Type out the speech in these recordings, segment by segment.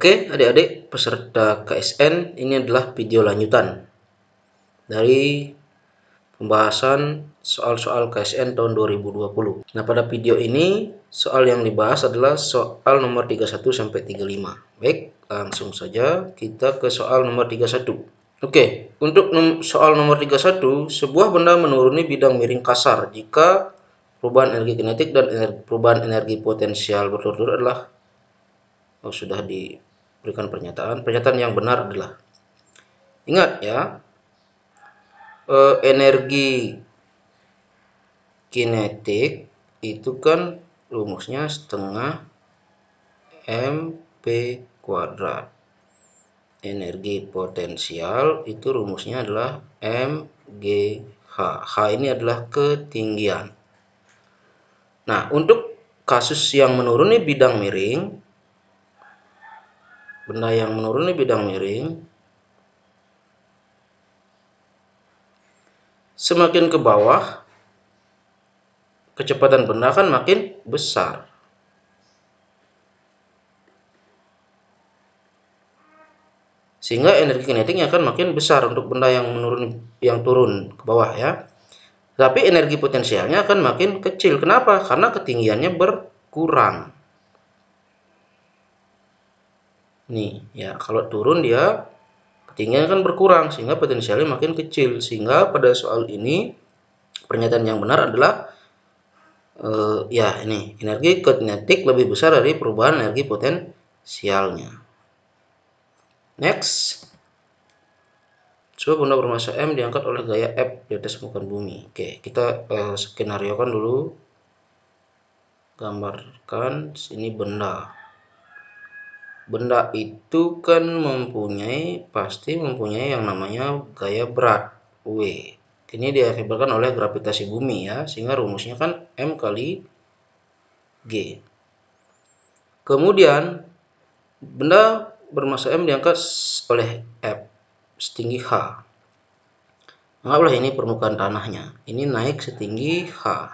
Oke, adik-adik peserta KSN, ini adalah video lanjutan dari pembahasan soal-soal KSN tahun 2020. Nah, pada video ini soal yang dibahas adalah soal nomor 31 sampai 35. Baik, langsung saja kita ke soal nomor 31. Oke, untuk soal nomor 31, sebuah benda menuruni bidang miring kasar jika perubahan energi kinetik dan perubahan energi potensial berturut-turut adalah sudah diberikan pernyataan. Pernyataan yang benar adalah, ingat ya, energi kinetik itu kan rumusnya setengah mp kuadrat. Energi potensial itu rumusnya adalah mgh. H ini adalah ketinggian. Nah, untuk kasus yang menuruni bidang miring, benda yang menuruni bidang miring, semakin ke bawah kecepatan benda kan makin besar. Sehingga energi kinetiknya akan makin besar untuk benda yang turun ke bawah ya. Tapi energi potensialnya akan makin kecil. Kenapa? Karena ketinggiannya berkurang. Nih ya, kalau turun dia ketinggiannya kan berkurang sehingga potensialnya makin kecil. Sehingga pada soal ini pernyataan yang benar adalah ya ini, energi kinetik lebih besar dari perubahan energi potensialnya. Next. Sebuah benda bermassa M diangkat oleh gaya F di atas permukaan bumi. Oke, kita skenariokan dulu. Gambarkan sini benda. Benda itu kan pasti mempunyai yang namanya gaya berat W. Ini diakibatkan oleh gravitasi bumi ya, sehingga rumusnya kan M kali G. Kemudian benda bermassa M diangkat oleh F setinggi H. Anggaplah ini permukaan tanahnya. Ini naik setinggi H.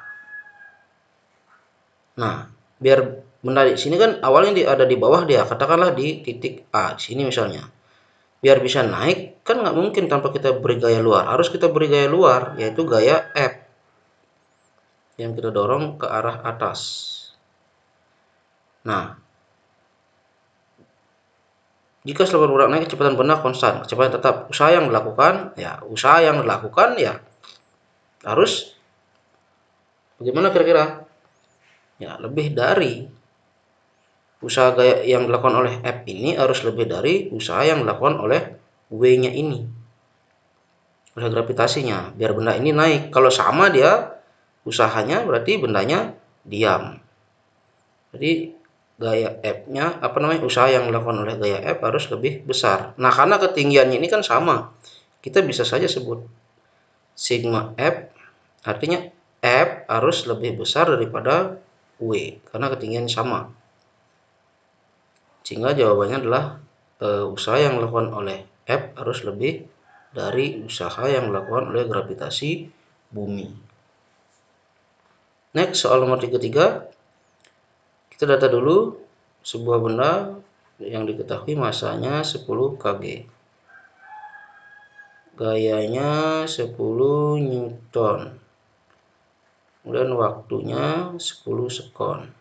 Nah, biar benda di sini kan awalnya ada di bawah dia, katakanlah di titik A, di sini misalnya. Biar bisa naik kan nggak mungkin tanpa kita beri gaya luar. Harus kita beri gaya luar, yaitu gaya F yang kita dorong ke arah atas. Nah, jika selebar berat naik, kecepatan benda konstan, kecepatan tetap. Usaha yang dilakukan ya harus bagaimana kira-kira? Ya, lebih dari usaha gaya yang dilakukan oleh F ini harus lebih dari usaha yang dilakukan oleh W-nya ini, oleh gravitasinya, biar benda ini naik. Kalau sama dia usahanya, berarti bendanya diam. Jadi gaya F-nya, usaha yang dilakukan oleh gaya F harus lebih besar. Nah, karena ketinggiannya ini kan sama, kita bisa saja sebut sigma F, artinya F harus lebih besar daripada W, karena ketinggian sama. Sehingga jawabannya adalah usaha yang dilakukan oleh F harus lebih dari usaha yang dilakukan oleh gravitasi bumi. Next, soal nomor 33. Kita data dulu sebuah benda yang diketahui masanya 10 kg. Gayanya 10 Newton. Kemudian waktunya 10 sekon.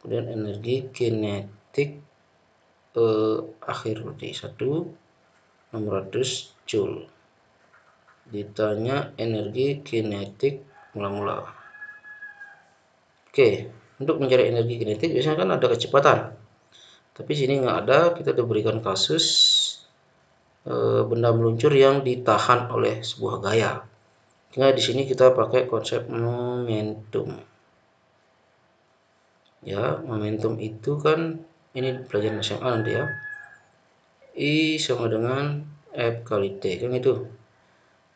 Kemudian energi kinetik akhir berarti 1.600 Joule. Ditanya energi kinetik mula-mula. Oke, untuk mencari energi kinetik biasanya kan ada kecepatan. Tapi sini nggak ada, kita diberikan kasus benda meluncur yang ditahan oleh sebuah gaya. Nah, di sini kita pakai konsep momentum. Ya, momentum itu kan ini pelajaran SMA nanti ya. I sama dengan F kali T, kan itu.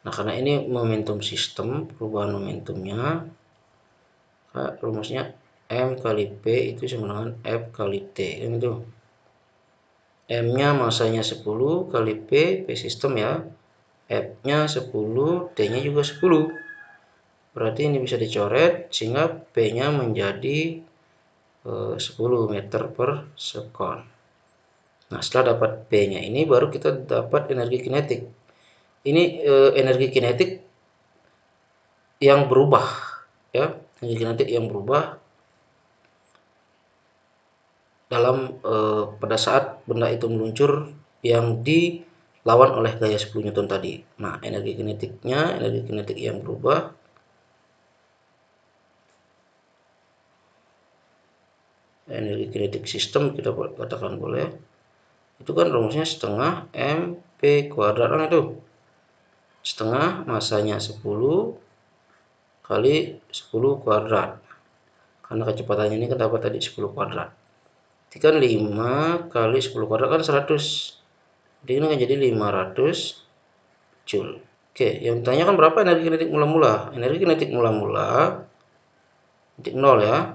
Nah, karena ini momentum sistem, perubahan momentumnya, rumusnya M kali P itu sama dengan F kali T, kan itu. M-nya masanya 10 kali P sistem ya. F-nya 10, T-nya juga 10. Berarti ini bisa dicoret sehingga P-nya menjadi 10 meter per sekon. Nah, setelah dapat P-nya ini baru kita dapat energi kinetik. Ini energi kinetik yang berubah, ya, energi kinetik yang berubah dalam pada saat benda itu meluncur yang dilawan oleh gaya 10 Newton tadi. Nah, energi kinetik yang berubah energi kinetik sistem kita katakan boleh. Itu kan rumusnya setengah mp kuadrat kan itu. Setengah masanya 10 kali 10 kuadrat. Karena kecepatannya ini kan dapat tadi 10 kuadrat. Jadi kan 5 kali 10 kuadrat kan 100. Jadi ini kan jadi 500 Joule. Oke, yang ditanya kan berapa energi kinetik mula-mula? Energi kinetik mula-mula titik 0 ya.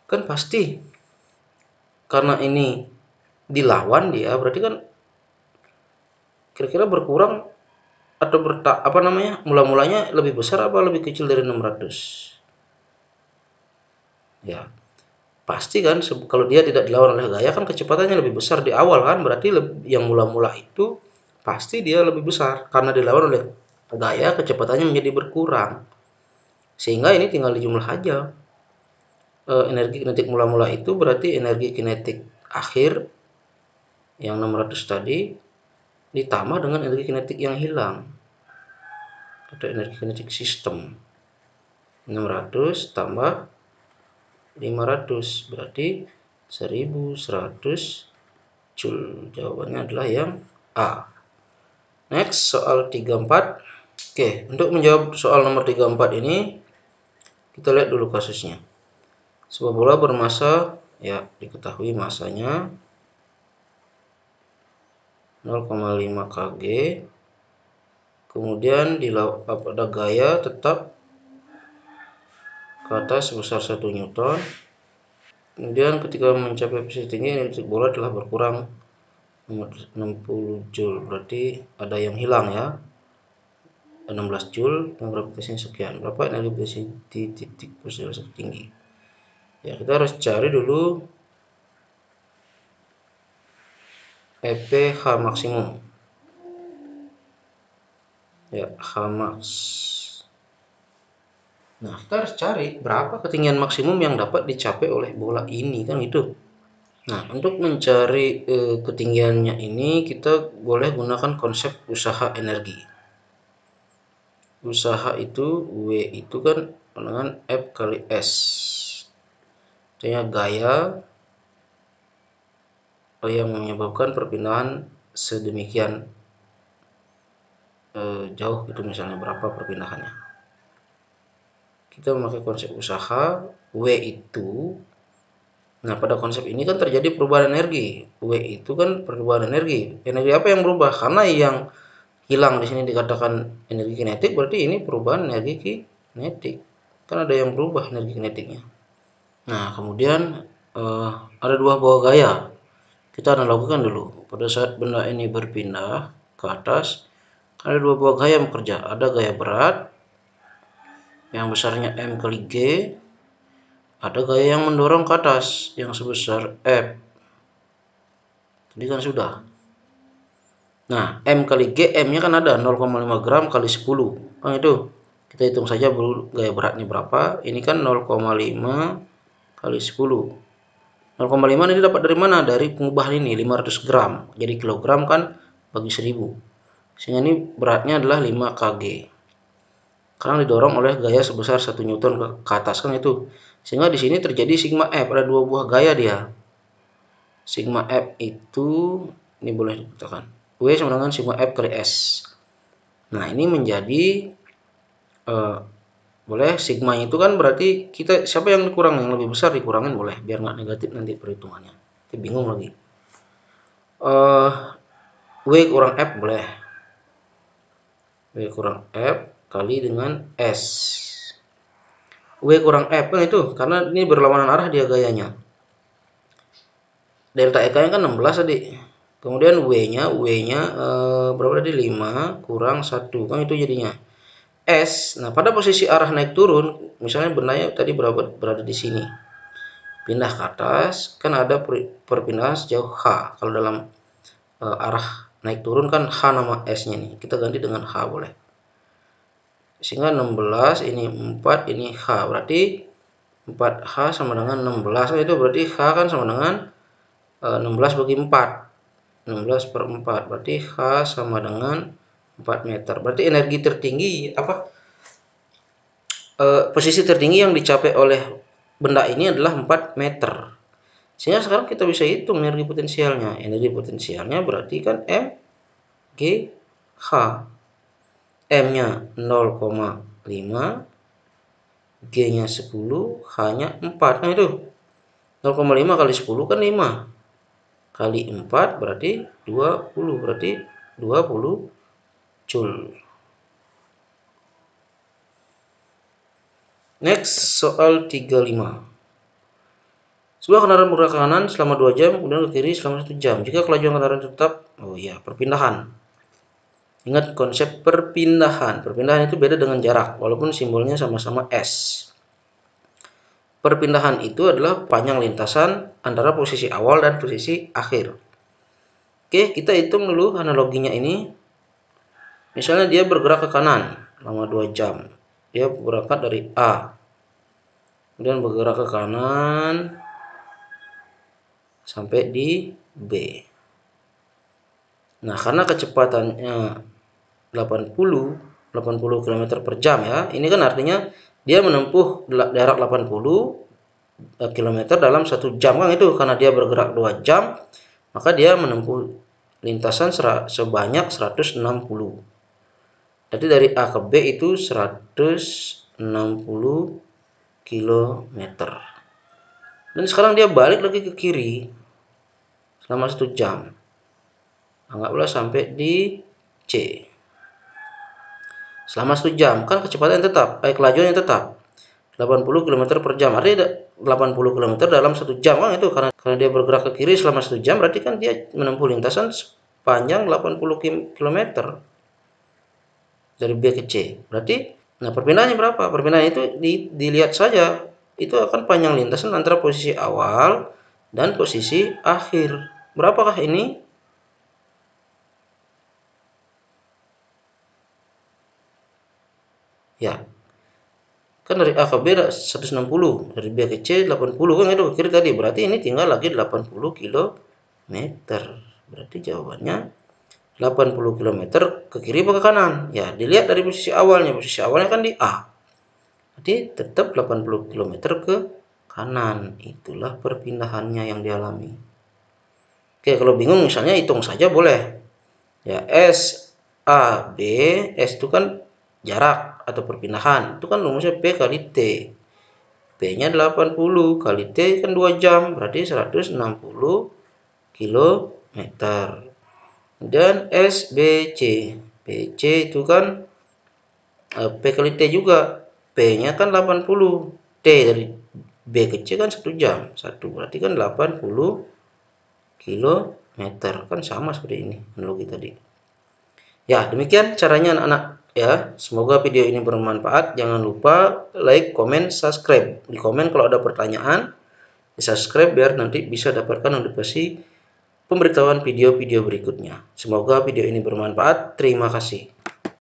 Kan pasti karena ini dilawan dia berarti kan kira-kira berkurang atau mula-mulanya lebih besar apa lebih kecil dari 600? Ya, pasti kan kalau dia tidak dilawan oleh gaya kan kecepatannya lebih besar di awal kan, berarti yang mula-mula itu pasti dia lebih besar karena dilawan oleh gaya kecepatannya menjadi berkurang. Sehingga ini tinggal dijumlah aja. Energi kinetik mula-mula itu berarti energi kinetik akhir yang 600 tadi ditambah dengan energi kinetik yang hilang atau energi kinetik sistem. 600 tambah 500 berarti 1100 Joule. Jawabannya adalah yang A. Next, soal 34. Oke, untuk menjawab soal nomor 34 ini kita lihat dulu kasusnya. Sebuah bola bermasa, ya diketahui masanya 0,5 kg. Kemudian pada gaya tetap ke atas sebesar 1 Newton. Kemudian ketika mencapai posisi tinggi, energi bola telah berkurang 60 Joule. Berarti ada yang hilang ya. 16 Joule dan gravitasinya sekian. Berapa energi gravitasi di titik posisi tinggi? Ya, kita harus cari dulu EPH maksimum. Ya, H max. Nah, kita harus cari berapa ketinggian maksimum yang dapat dicapai oleh bola ini kan itu. Nah, untuk mencari ketinggiannya ini kita boleh gunakan konsep usaha energi. Usaha itu W itu kan dengan F kali S. Artinya gaya yang menyebabkan perpindahan sedemikian jauh itu, misalnya berapa perpindahannya. Kita memakai konsep usaha W itu. Nah, pada konsep ini kan terjadi perubahan energi. W itu kan perubahan energi. Energi apa yang berubah? Karena yang hilang di sini dikatakan energi kinetik, berarti ini perubahan energi kinetik. Kan ada yang berubah energi kinetiknya. Nah, kemudian ada dua buah gaya. Kita analogikan dulu. Pada saat benda ini berpindah ke atas, ada dua buah gaya yang bekerja. Ada gaya berat yang besarnya M kali G. Ada gaya yang mendorong ke atas yang sebesar F. Tadi kan sudah. Nah, M kali G, M-nya kan ada 0,5 gram kali 10. Kan itu. Kita hitung saja dulu gaya beratnya berapa. Ini kan 0,5 kali 10. 0,5 ini dapat dari mana? Dari pengubahan ini 500 gram. Jadi kilogram kan bagi 1000. Sehingga ini beratnya adalah 5 kg. Karena didorong oleh gaya sebesar 1 Newton ke atas kan itu. Sehingga di sini terjadi sigma F, ada dua buah gaya dia. Sigma F itu ini boleh dikatakan W sama dengan sigma F kali S. Nah, ini menjadi boleh sigma itu kan berarti kita siapa yang dikurang, yang lebih besar dikurangin boleh biar nggak negatif nanti perhitungannya. Kita bingung lagi. W kurang F boleh. W kurang F kali dengan S. W kurang F kan itu karena ini berlawanan arah dia gayanya. Delta EK nya kan 16 tadi. Kemudian W-nya berapa tadi? 5 kurang 1 kan itu jadinya S. Nah, pada posisi arah naik turun, misalnya bendanya tadi berada di sini. pindah ke atas, kan ada perpindahan sejauh H. Kalau dalam arah naik turun kan H nama S-nya nih. Kita ganti dengan H boleh. Sehingga 16, ini 4, ini H. Berarti 4H sama dengan 16. Itu berarti H kan sama dengan 16 bagi 4. 16 per 4. Berarti H sama dengan 4 meter. Berarti energi tertinggi, posisi tertinggi yang dicapai oleh benda ini adalah 4 meter. Sehingga sekarang kita bisa hitung energi potensialnya. Energi potensialnya berarti kan M G H. M-nya 0,5, G-nya 10, H-nya 4. Nah itu 0,5 kali 10 kan 5. Kali 4 berarti 20. Berarti 20 Joule. Next, soal 35. Sebuah kendaraan bergerak ke kanan selama 2 jam, kemudian ke kiri selama 1 jam. Jika kelajuan kendaraan tetap, perpindahan. Ingat konsep perpindahan. Perpindahan itu beda dengan jarak, walaupun simbolnya sama-sama S. Perpindahan itu adalah panjang lintasan antara posisi awal dan posisi akhir. Oke, kita hitung dulu analoginya ini. Misalnya dia bergerak ke kanan selama 2 jam. Dia berangkat dari A. Kemudian bergerak ke kanan sampai di B. Nah, karena kecepatannya 80 km per jam ya. Ini kan artinya dia menempuh jarak 80 km dalam 1 jam kan itu, karena dia bergerak 2 jam, maka dia menempuh lintasan sebanyak 160. Jadi dari A ke B itu 160 km. Dan sekarang dia balik lagi ke kiri selama 1 jam. Anggaplah sampai di C. Selama 1 jam kan kecepatan tetap, kelajuan yang tetap 80 km per jam. Artinya 80 km dalam 1 jam kan itu, karena dia bergerak ke kiri selama 1 jam, berarti kan dia menempuh lintasan panjang 80 km dari B ke C. Berarti nah perpindahannya berapa? Perpindahan itu dilihat saja. Itu akan panjang lintasan antara posisi awal dan posisi akhir. Berapakah ini? Ya. Kan dari A ke B 160, dari B ke C 80 kan itu kiri tadi. Berarti ini tinggal lagi 80 km. Berarti jawabannya 80 km ke kiri atau ke kanan? Ya, dilihat dari posisi awalnya. Posisi awalnya kan di A. Jadi tetap 80 km ke kanan. Itulah perpindahannya yang dialami. Oke, kalau bingung misalnya hitung saja boleh. Ya, S A B, S itu kan jarak atau perpindahan. Itu kan rumusnya P kali T. P-nya 80 kali T kan 2 jam, berarti 160 km. Dan SBC. BC itu kan P kali T juga. P-nya kan 80. T dari B ke C kan 1 jam. 1 berarti kan 80 km. Kan sama seperti ini analogi tadi. Ya, demikian caranya anak-anak ya. Semoga video ini bermanfaat. Jangan lupa like, komen, subscribe. Di komen kalau ada pertanyaan, di subscribe biar nanti bisa dapatkan notifikasi pemberitahuan video-video berikutnya. Semoga video ini bermanfaat. Terima kasih.